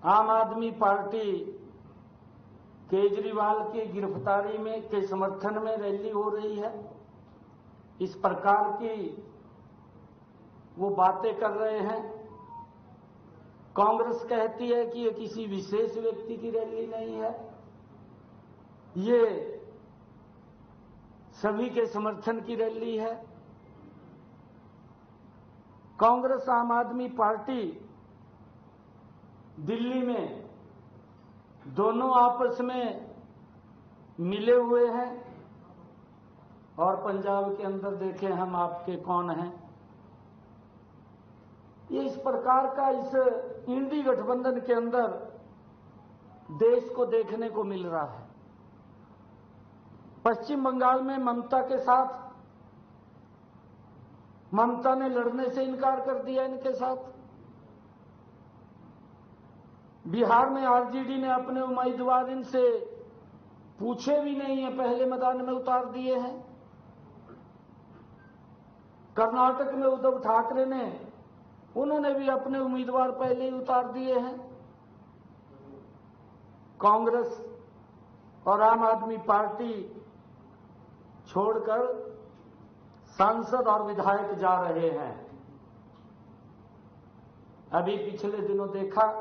आम आदमी पार्टी केजरीवाल की गिरफ्तारी में के समर्थन में रैली हो रही है। इस प्रकार की वो बातें कर रहे हैं। कांग्रेस कहती है कि ये किसी विशेष व्यक्ति की रैली नहीं है, ये सभी के समर्थन की रैली है। कांग्रेस आम आदमी पार्टी दिल्ली में दोनों आपस में मिले हुए हैं और पंजाब के अंदर देखें हम आपके कौन हैं। ये इस प्रकार का इस इंडी गठबंधन के अंदर देश को देखने को मिल रहा है। पश्चिम बंगाल में ममता के साथ ममता ने लड़ने से इनकार कर दिया इनके साथ। बिहार में आरजेडी ने अपने उम्मीदवार इनसे पूछे भी नहीं है, पहले मैदान में उतार दिए हैं। कर्नाटक में उद्धव ठाकरे ने उन्होंने भी अपने उम्मीदवार पहले ही उतार दिए हैं। कांग्रेस और आम आदमी पार्टी छोड़कर सांसद और विधायक जा रहे हैं। अभी पिछले दिनों देखा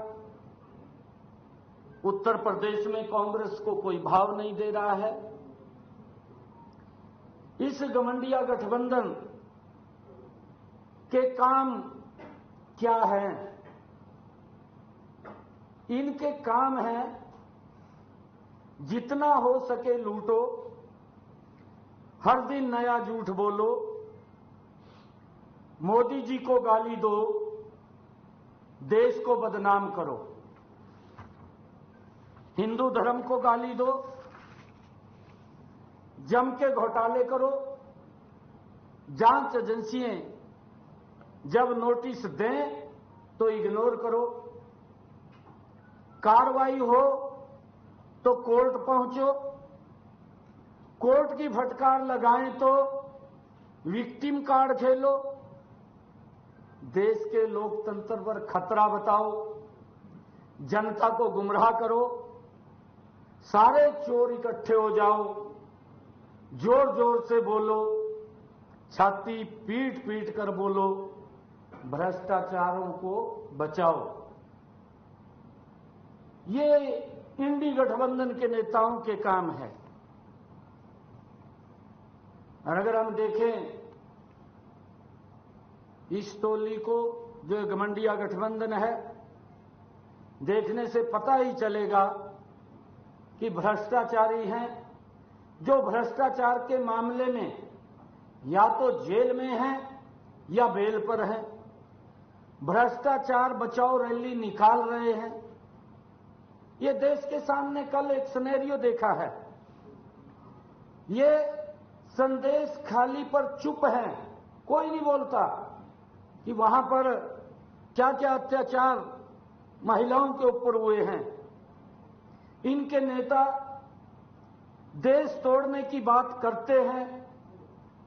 उत्तर प्रदेश में कांग्रेस को कोई भाव नहीं दे रहा है। इस गठबंधन गठबंधन के काम क्या है? इनके काम है जितना हो सके लूटो, हर दिन नया झूठ बोलो, मोदी जी को गाली दो, देश को बदनाम करो, हिंदू धर्म को गाली दो, जम के घोटाले करो, जांच एजेंसियां जब नोटिस दें तो इग्नोर करो, कार्रवाई हो तो कोर्ट पहुंचो, कोर्ट की फटकार लगाएं तो विक्टिम कार्ड खेलो, देश के लोकतंत्र पर खतरा बताओ, जनता को गुमराह करो, सारे चोर इकट्ठे हो जाओ, जोर जोर से बोलो, छाती पीट पीट कर बोलो, भ्रष्टाचारों को बचाओ। ये इंडी गठबंधन के नेताओं के काम है। और अगर हम देखें इस टोली को, जो गठबंधन गठबंधन है, देखने से पता ही चलेगा कि भ्रष्टाचारी हैं, जो भ्रष्टाचार के मामले में या तो जेल में हैं या बेल पर हैं। भ्रष्टाचार बचाओ रैली निकाल रहे हैं। ये देश के सामने कल एक सिनेरियो देखा है। ये संदेश खाली पर चुप है, कोई नहीं बोलता कि वहां पर क्या क्या अत्याचार महिलाओं के ऊपर हुए हैं। इनके नेता देश तोड़ने की बात करते हैं,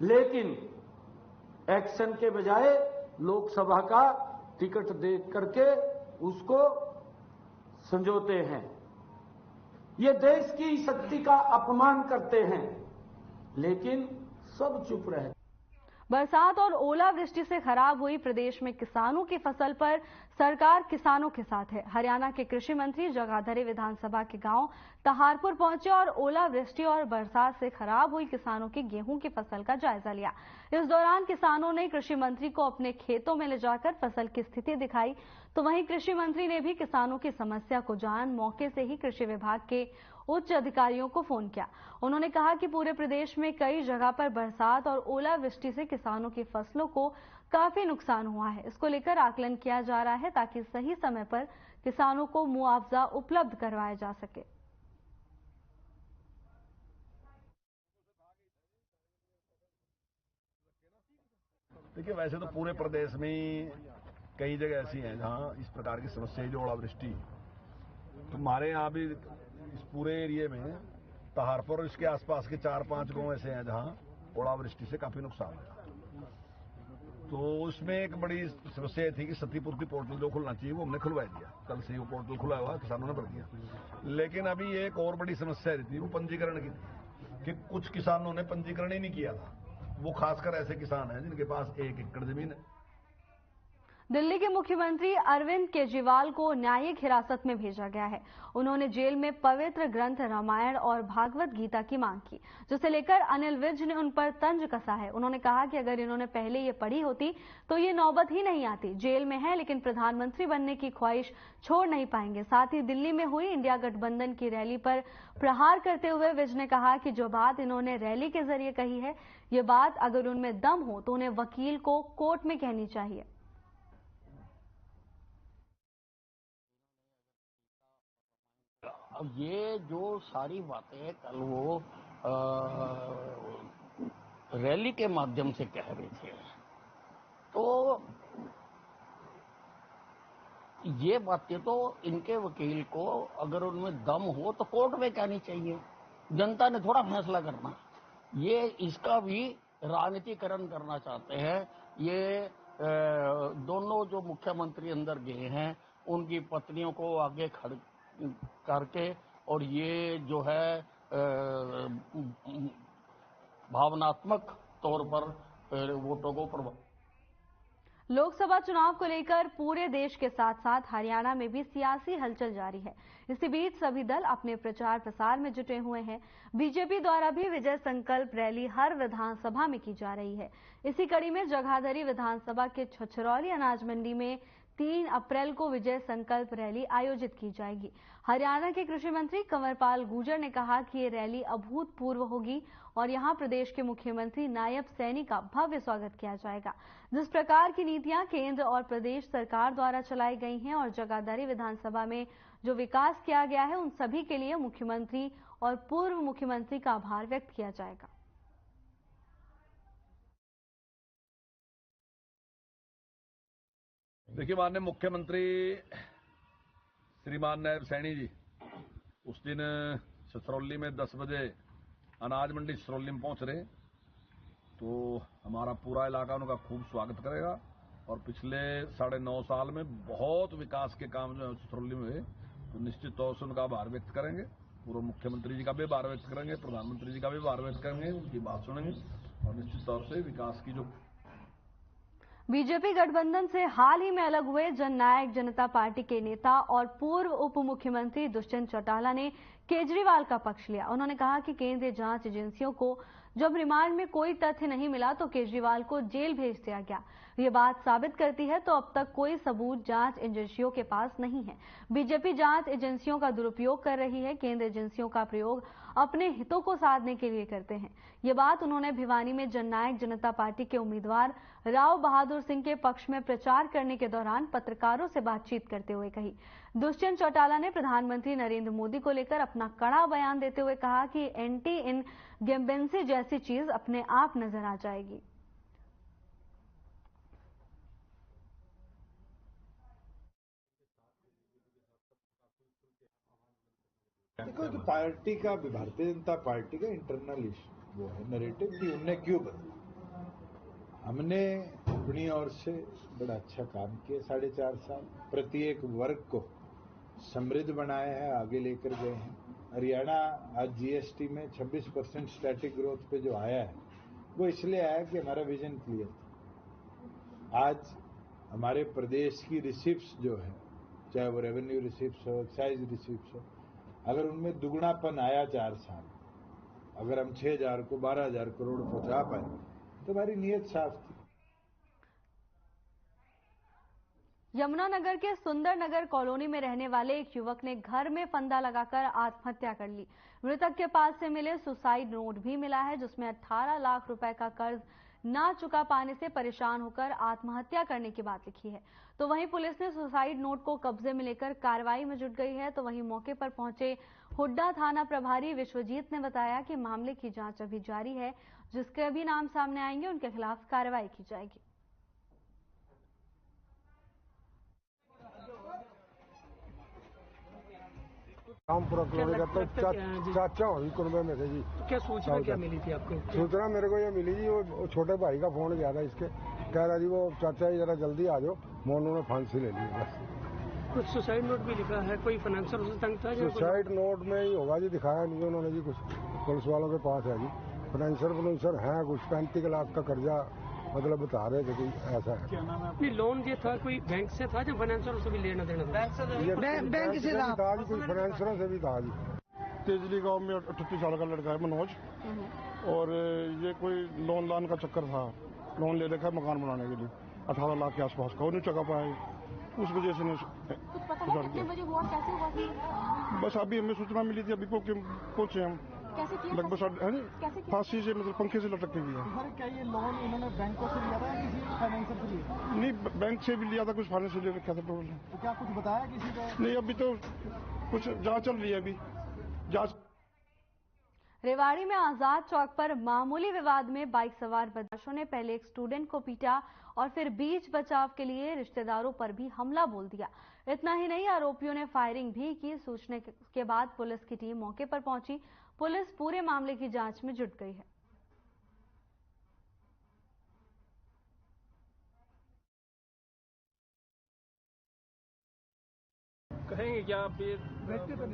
लेकिन एक्शन के बजाय लोकसभा का टिकट दे करके उसको संजोते हैं। ये देश की शक्ति का अपमान करते हैं, लेकिन सब चुप रहे। बरसात और ओलावृष्टि से खराब हुई प्रदेश में किसानों की फसल पर सरकार किसानों के साथ है। हरियाणा के कृषि मंत्री जगाधरी विधानसभा के गांव तहारपुर पहुंचे और ओलावृष्टि और बरसात से खराब हुई किसानों की गेहूं की फसल का जायजा लिया। इस दौरान किसानों ने कृषि मंत्री को अपने खेतों में ले जाकर फसल की स्थिति दिखाई, तो वहीं कृषि मंत्री ने भी किसानों की समस्या को जान मौके से ही कृषि विभाग के उच्च अधिकारियों को फोन किया। उन्होंने कहा कि पूरे प्रदेश में कई जगह पर बरसात और ओलावृष्टि से किसानों की फसलों को काफी नुकसान हुआ है। इसको लेकर आकलन किया जा रहा है ताकि सही समय पर किसानों को मुआवजा उपलब्ध करवाया जा सके। देखिए, वैसे तो पूरे प्रदेश में कई जगह ऐसी हैं जहां इस प्रकार की समस्या है, जो ओलावृष्टि। तो हमारे यहाँ भी इस पूरे एरिया में तहारपुर और इसके आसपास के 4-5 गांव ऐसे हैं जहां ओलावृष्टि से काफी नुकसान है। तो उसमें एक बड़ी समस्या थी कि क्षतिपूर्ति पोर्टल जो खुलना चाहिए वो हमने खुलवा दिया। कल से वो पोर्टल खुला हुआ, किसानों ने भर दिया। लेकिन अभी एक और बड़ी समस्या रहती है वो पंजीकरण की थी कि कुछ किसानों ने पंजीकरण ही नहीं किया था। वो खासकर ऐसे किसान हैं जिनके पास 1 एकड़ जमीन है। दिल्ली के मुख्यमंत्री अरविंद केजरीवाल को न्यायिक हिरासत में भेजा गया है। उन्होंने जेल में पवित्र ग्रंथ रामायण और भागवत गीता की मांग की, जिसे लेकर अनिल विज ने उन पर तंज कसा है। उन्होंने कहा कि अगर इन्होंने पहले ये पढ़ी होती तो ये नौबत ही नहीं आती। जेल में है लेकिन प्रधानमंत्री बनने की ख्वाहिश छोड़ नहीं पाएंगे। साथ ही दिल्ली में हुई इंडिया गठबंधन की रैली पर प्रहार करते हुए विज ने कहा कि जो बात इन्होंने रैली के जरिए कही है, ये बात अगर उनमें दम हो तो उन्हें वकील को कोर्ट में कहनी चाहिए। अब ये जो सारी बातें कल वो रैली के माध्यम से कह रहे थे, तो ये बातें तो इनके वकील को अगर उनमें दम हो तो कोर्ट में कहनी चाहिए। जनता ने थोड़ा फैसला करना। ये इसका भी राजनीतिकरण करना चाहते हैं। ये दोनों जो मुख्यमंत्री अंदर गए हैं उनकी पत्नियों को आगे खड़ करके और ये जो है भावनात्मक तौर पर वोटों को प्रभावित। लोकसभा चुनाव को लेकर पूरे देश के साथ साथ हरियाणा में भी सियासी हलचल जारी है। इसी बीच सभी दल अपने प्रचार प्रसार में जुटे हुए हैं। बीजेपी द्वारा भी विजय संकल्प रैली हर विधानसभा में की जा रही है। इसी कड़ी में जगाधरी विधानसभा के छछरौली अनाज मंडी में 3 अप्रैल को विजय संकल्प रैली आयोजित की जाएगी। हरियाणा के कृषि मंत्री कंवरपाल गुर्जर ने कहा कि ये रैली अभूतपूर्व होगी और यहां प्रदेश के मुख्यमंत्री नायब सैनी का भव्य स्वागत किया जाएगा। जिस प्रकार की नीतियां केंद्र और प्रदेश सरकार द्वारा चलाई गई हैं और जगाधरी विधानसभा में जो विकास किया गया है, उन सभी के लिए मुख्यमंत्री और पूर्व मुख्यमंत्री का आभार व्यक्त किया जाएगा। देखिए, माननीय मुख्यमंत्री श्रीमान नायब सैनी जी उस दिन छछरौली में 10 बजे अनाज मंडी छछरौली में पहुंच रहे, तो हमारा पूरा इलाका उनका खूब स्वागत करेगा। और पिछले 9.5 साल में बहुत विकास के काम जो है छछरौली में हुए, तो निश्चित तौर से उनका आभार व्यक्त करेंगे। पूर्व मुख्यमंत्री जी का भी आभार व्यक्त करेंगे, प्रधानमंत्री जी का भी आभार व्यक्त करेंगे, उनकी बात सुनेंगे और निश्चित तौर से विकास की जो बीजेपी गठबंधन से हाल ही में अलग हुए जननायक जनता पार्टी के नेता और पूर्व उप मुख्यमंत्री दुष्यंत चौटाला ने केजरीवाल का पक्ष लिया। उन्होंने कहा कि केंद्रीय जांच एजेंसियों को जब रिमांड में कोई तथ्य नहीं मिला तो केजरीवाल को जेल भेज दिया गया। ये बात साबित करती है तो अब तक कोई सबूत जांच एजेंसियों के पास नहीं है। बीजेपी जांच एजेंसियों का दुरुपयोग कर रही है। केंद्र एजेंसियों का प्रयोग अपने हितों को साधने के लिए करते हैं। ये बात उन्होंने भिवानी में जननायक जनता पार्टी के उम्मीदवार राव बहादुर सिंह के पक्ष में प्रचार करने के दौरान पत्रकारों से बातचीत करते हुए कही। दुष्यंत चौटाला ने प्रधानमंत्री नरेंद्र मोदी को लेकर अपना कड़ा बयान देते हुए कहा कि एंटी इनकम्बेंसी जैसी चीज अपने आप नजर आ जाएगी। देखो कि पार्टी का, भारतीय जनता पार्टी का इंटरनल इशू वो है नैरेटिव कि उनने क्यों बदला। हमने अपनी ओर से बड़ा अच्छा काम किया 4.5 साल, प्रत्येक वर्ग को समृद्ध बनाया है, आगे लेकर गए हैं। हरियाणा आज जीएसटी में 26% स्टैटिक ग्रोथ पे जो आया है वो इसलिए आया कि हमारा विजन क्लियर था। आज हमारे प्रदेश की रिसिप्ट्स जो है, चाहे वो रेवेन्यू रिसिप्ट्स हो, एक्साइज रिसिप्ट्स हो, अगर उनमें दुगुनापन आया 4 साल, अगर हम 6,000 को 12,000 करोड़ पहुंचा पाए तो हमारी नीयत साफ थी। यमुनानगर के सुंदर नगर कॉलोनी में रहने वाले एक युवक ने घर में फंदा लगाकर आत्महत्या कर ली। मृतक के पास से मिले सुसाइड नोट भी मिला है, जिसमें 18 लाख रुपए का कर्ज ना चुका पाने से परेशान होकर आत्महत्या करने की बात लिखी है। तो वहीं पुलिस ने सुसाइड नोट को कब्जे में लेकर कार्रवाई में जुट गई है। तो वहीं मौके पर पहुंचे हुड्डा थाना प्रभारी विश्वजीत ने बताया कि मामले की जांच अभी जारी है। जिसके भी नाम सामने आएंगे उनके खिलाफ कार्रवाई की जाएगी। रामपुरा चाचा और कुनबे में थे जी। क्या सूचना क्या मिली थी आपको? सूचना मेरे को ये मिली जी, वो छोटे भाई का फोन गया था इसके कह रहा जी वो चाचा जी जरा जल्दी आ जाओ, मैं उन्होंने फांसी ले ली बस। कुछ सुसाइड नोट भी लिखा है, कोई फाइनेंशियल तंग था? सुसाइड नोट में ही होगा जी, दिखाया नहीं उन्होंने जी, कुछ पुलिस वालों के पास है जी। फाइनेंशियल है कुछ 35 लाख का कर्जा, मतलब बता रहे थे कि ऐसा है। क्या नाम है? नहीं, लोन ये था कोई बैंक से था, जो फाइनेंशियल से भी लेना देना था? बैंक से था जी, कोई फाइनेंशियल से भी था जी। तेजली गांव में 38 साल का लड़का है मनोज, और ये कोई लोन का चक्कर था, लोन ले रखा है मकान बनाने के लिए 18 लाख के आसपास का, वो नहीं चुका पाए, उस वजह से कुछ पता है कितने बजे हुआ, कैसे हुआ? बस अभी हमें सूचना मिली थी, अभी पहुंचे हम। कैसे किया? लगभग फांसी से, मतलब पंखे से लटक के किया। सर क्या ये लोन इन्होंने बैंकों से लिया था या किसी फाइनेंसर से लिया? नहीं, बैंक से भी लिया था, कुछ फाइनेंस से ले रखा था टोटल। तो क्या कुछ बताया किसी को? नहीं, अभी तो कुछ जांच चल रही है, अभी जांच। रेवाड़ी में आजाद चौक पर मामूली विवाद में बाइक सवार बदमाशों ने पहले एक स्टूडेंट को पीटा और फिर बीच बचाव के लिए रिश्तेदारों पर भी हमला बोल दिया। इतना ही नहीं, आरोपियों ने फायरिंग भी की। सूचना के बाद पुलिस की टीम मौके पर पहुंची। पुलिस पूरे मामले की जांच में जुट गई है। कहेंगे क्या, आप ये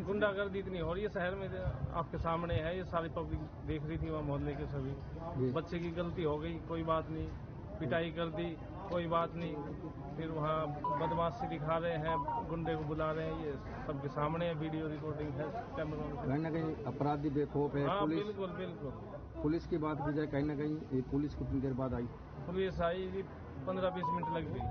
गुंडागर्दी इतनी हो रही है शहर में, आपके सामने है, ये सारी पब्लिक देख रही थी, वहाँ मोहल्ले के सभी। बच्चे की गलती हो गई, कोई बात नहीं, पिटाई कर दी, कोई बात नहीं, फिर वहाँ बदमाशी दिखा रहे हैं, गुंडे को बुला रहे हैं, ये सबके सामने है, वीडियो रिकॉर्डिंग है, कैमरा में। कहीं न कहीं अपराधी बेखौफ है। हाँ, पुलिस बिल्कुल बिल्कुल। पुलिस की बात की जाए, कहीं न कहीं पुलिस कितनी देर बाद आई? पुलिस आई 15-20 मिनट लग गई,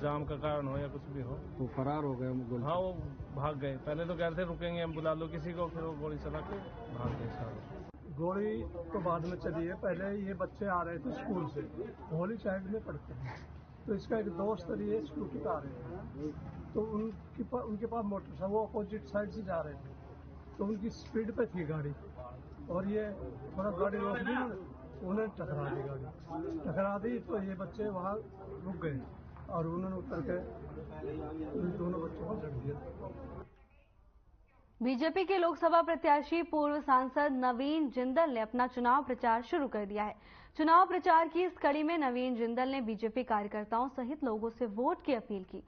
जाम का कारण हो या कुछ भी हो। वो फरार हो गए? हाँ, वो भाग गए। पहले तो कह रहे थे रुकेंगे, हम बुला लो किसी को, फिर वो गोली चला के भाग गए सारे। गोली तो बाद में चली है, पहले ये बच्चे आ रहे थे स्कूल से, होली साइड में पढ़ते हैं, तो इसका एक दोस्त ये स्कूटी पे आ रहे थे, तो उनके पास मोटरसाइकिल, वो अपोजिट साइड से जा रहे थे, तो उनकी स्पीड पे थी गाड़ी, और ये थोड़ा गाड़ी रोक दी, उन्हें टकरा दी गाड़ी, तो ये बच्चे वहाँ रुक गए और उन्होंने उतर के उन दोनों बच्चों को लड़ दिया। बीजेपी के लोकसभा प्रत्याशी पूर्व सांसद नवीन जिंदल ने अपना चुनाव प्रचार शुरू कर दिया है। चुनाव प्रचार की इस कड़ी में नवीन जिंदल ने बीजेपी कार्यकर्ताओं सहित लोगों से वोट की अपील की।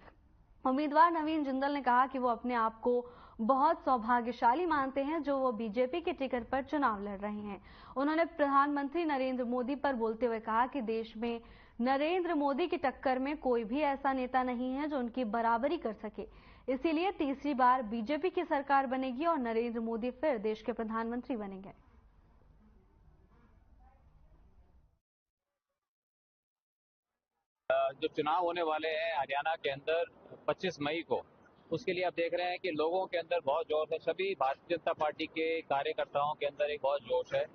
उम्मीदवार नवीन जिंदल ने कहा कि वो अपने आप को बहुत सौभाग्यशाली मानते हैं जो वो बीजेपी के टिकट पर चुनाव लड़ रहे हैं। उन्होंने प्रधानमंत्री नरेंद्र मोदी पर बोलते हुए कहा कि देश में नरेंद्र मोदी की टक्कर में कोई भी ऐसा नेता नहीं है जो उनकी बराबरी कर सके, इसीलिए तीसरी बार बीजेपी की सरकार बनेगी और नरेंद्र मोदी फिर देश के प्रधानमंत्री बनेंगे। जो चुनाव होने वाले हैं हरियाणा के अंदर 25 मई को, उसके लिए आप देख रहे हैं कि लोगों के अंदर बहुत जोश है। सभी भारतीय जनता पार्टी के कार्यकर्ताओं के अंदर एक बहुत जोश है,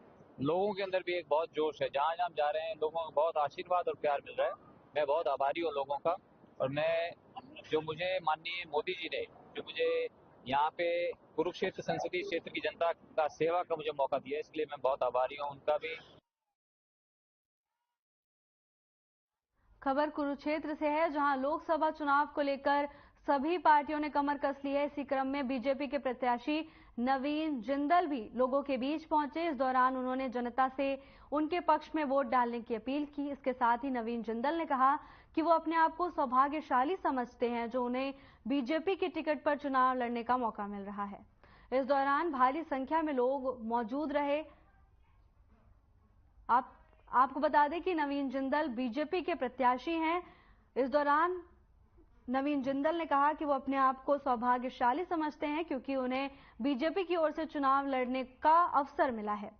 लोगों के अंदर भी एक बहुत जोश है। जहां जहां जा रहे हैं लोगों का बहुत आशीर्वाद और प्यार मिल रहा है। मैं बहुत आभारी हूं लोगों का, और मैं जो मुझे माननीय मोदी जी ने जो मुझे यहाँ पे कुरुक्षेत्र संसदीय क्षेत्र की जनता का सेवा का मुझे मौका दिया, इसलिए मैं बहुत आभारी हूँ उनका भी। खबर कुरुक्षेत्र से है, जहां लोकसभा चुनाव को लेकर सभी पार्टियों ने कमर कस ली है। इसी क्रम में बीजेपी के प्रत्याशी नवीन जिंदल भी लोगों के बीच पहुंचे। इस दौरान उन्होंने जनता से उनके पक्ष में वोट डालने की अपील की। इसके साथ ही नवीन जिंदल ने कहा कि वो अपने आप को सौभाग्यशाली समझते हैं जो उन्हें बीजेपी के टिकट पर चुनाव लड़ने का मौका मिल रहा है। इस दौरान भारी संख्या में लोग मौजूद रहे। आपको बता दें कि नवीन जिंदल बीजेपी के प्रत्याशी हैं। इस दौरान नवीन जिंदल ने कहा कि वो अपने आप को सौभाग्यशाली समझते हैं क्योंकि उन्हें बीजेपी की ओर से चुनाव लड़ने का अवसर मिला है।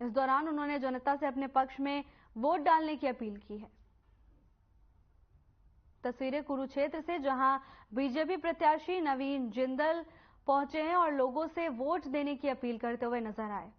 इस दौरान उन्होंने जनता से अपने पक्ष में वोट डालने की अपील की है। तस्वीरें कुरुक्षेत्र से, जहां बीजेपी प्रत्याशी नवीन जिंदल पहुंचे हैं और लोगों से वोट देने की अपील करते हुए नजर आए।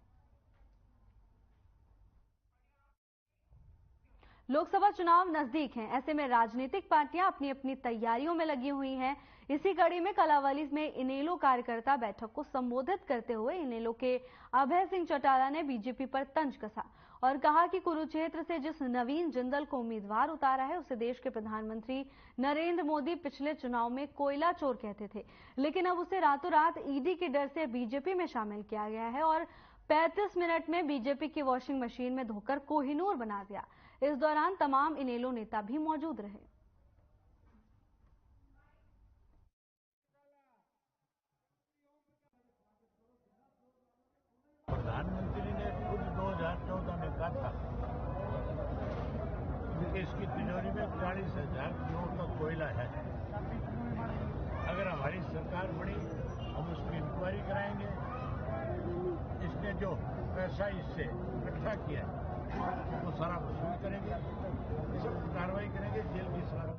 लोकसभा चुनाव नजदीक हैं, ऐसे में राजनीतिक पार्टियां अपनी अपनी तैयारियों में लगी हुई हैं। इसी कड़ी में कलावाली में इनेलो कार्यकर्ता बैठक को संबोधित करते हुए इनेलो के अभय सिंह चौटाला ने बीजेपी पर तंज कसा और कहा कि कुरुक्षेत्र से जिस नवीन जिंदल को उम्मीदवार उतारा है उसे देश के प्रधानमंत्री नरेंद्र मोदी पिछले चुनाव में कोयला चोर कहते थे, लेकिन अब उसे रातों रात ईडी के डर से बीजेपी में शामिल किया गया है और 35 मिनट में बीजेपी की वॉशिंग मशीन में धोकर कोहिनूर बना दिया। इस दौरान तमाम इनेलो नेता भी मौजूद रहे। प्रधानमंत्री ने खुद 2014 में कहा था कि इसकी तिजोरी में 40,000 करोड़ का कोयला है। अगर हमारी सरकार बनी हम उसकी इंक्वायरी कराएंगे। इसने जो पैसा इससे इकट्ठा किया वो सारा वसूल करेंगे, इस पर कार्रवाई करेंगे, जेल की सजा।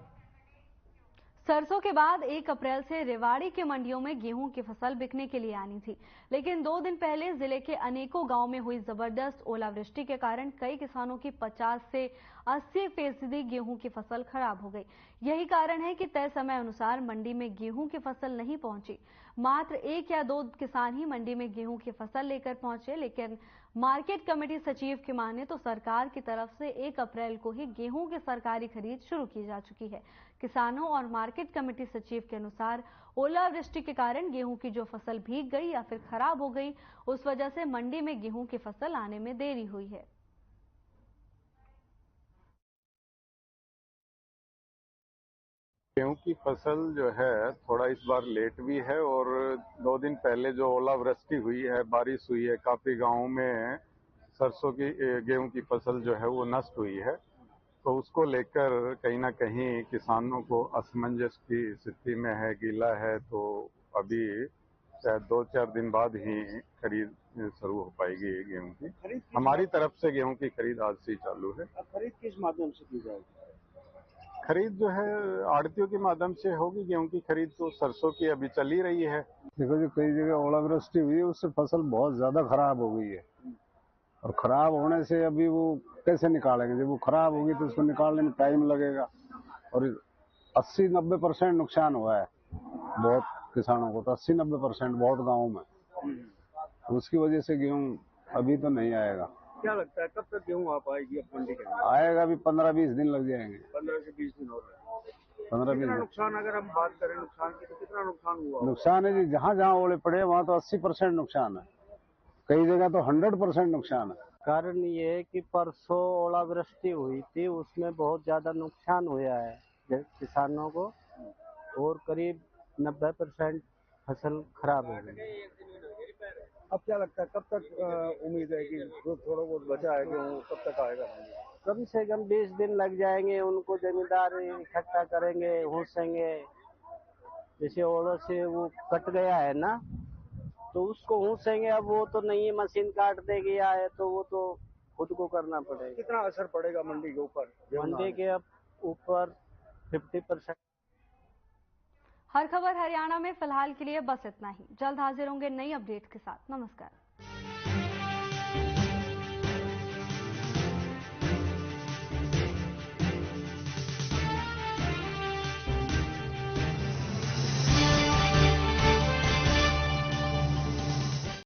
सरसों के बाद 1 अप्रैल से रेवाड़ी के मंडियों में गेहूं की फसल बिकने के लिए आनी थी, लेकिन 2 दिन पहले जिले के अनेकों गांव में हुई जबरदस्त ओलावृष्टि के कारण कई किसानों की 50 से 80% गेहूं की फसल खराब हो गई। यही कारण है कि तय समय अनुसार मंडी में गेहूं की फसल नहीं पहुंची। मात्र 1 या 2 किसान ही मंडी में गेहूं की फसल लेकर पहुंचे, लेकिन मार्केट कमेटी सचिव की माने तो सरकार की तरफ से 1 अप्रैल को ही गेहूं की सरकारी खरीद शुरू की जा चुकी है। किसानों और मार्केट कमेटी सचिव के अनुसार ओलावृष्टि के कारण गेहूं की जो फसल भीग गई या फिर खराब हो गई, उस वजह से मंडी में गेहूं की फसल आने में देरी हुई है। गेहूं की फसल जो है थोड़ा इस बार लेट भी है और 2 दिन पहले जो ओलावृष्टि हुई है, बारिश हुई है, काफी गांवों में सरसों की गेहूं की फसल जो है वो नष्ट हुई है। तो उसको लेकर कहीं ना कहीं किसानों को असमंजस की स्थिति में है, गीला है। तो अभी शायद 2-4 दिन बाद ही खरीद शुरू हो पाएगी गेहूं की। हमारी तरफ से गेहूं की खरीद आज से ही चालू है। खरीद किस माध्यम से की जाएगी? खरीद जो है आड़तियों के माध्यम से होगी। गेहूं की खरीद तो सरसों की अभी चल ही रही है। देखो जो कई जगह ओलावृष्टि हुई है उससे फसल बहुत ज्यादा खराब हो गई है, और खराब होने से अभी वो कैसे निकालेंगे? जब वो खराब होगी तो उसको निकालने में टाइम लगेगा, और 80-90% नुकसान हुआ है बहुत किसानों को। तो 80-90% बहुत गाँव में, तो उसकी वजह से गेहूँ अभी तो नहीं आएगा। क्या लगता है कब तक गेहूँ आ पाएगी अब मंडी के अंदर? आएगा अभी 15-20 दिन लग जाएंगे। 15 से 20 दिन हो रहे हैं। 15-20 दिन। नुकसान अगर हम बात करें नुकसान की तो कितना नुकसान हुआ? नुकसान है जी, जहाँ जहाँ ओले पड़े वहाँ तो 80% नुकसान है, कई जगह तो 100% नुकसान है। कारण ये है कि परसों ओलावृष्टि हुई थी, उसमें बहुत ज्यादा नुकसान हुआ है किसानों को, और करीब 90% फसल खराब हो गई। अब क्या लगता है कब तक उम्मीद है कि जो थोड़ा बहुत बचा है गेहूँ कब तक आएगा? कम से कम 20 दिन लग जाएंगे। उनको जमींदार इकट्ठा करेंगे, हुसेंगे। जैसे ओलों से वो कट गया है ना, तो उसको हुसेंगे। अब वो तो नहीं मशीन काट देगी आए, तो वो तो खुद को करना पड़ेगा। कितना असर पड़ेगा मंडी के ऊपर? मंडी के अब ऊपर 50%। हर खबर हरियाणा में फिलहाल के लिए बस इतना ही। जल्द हाजिर होंगे नई अपडेट के साथ। नमस्कार।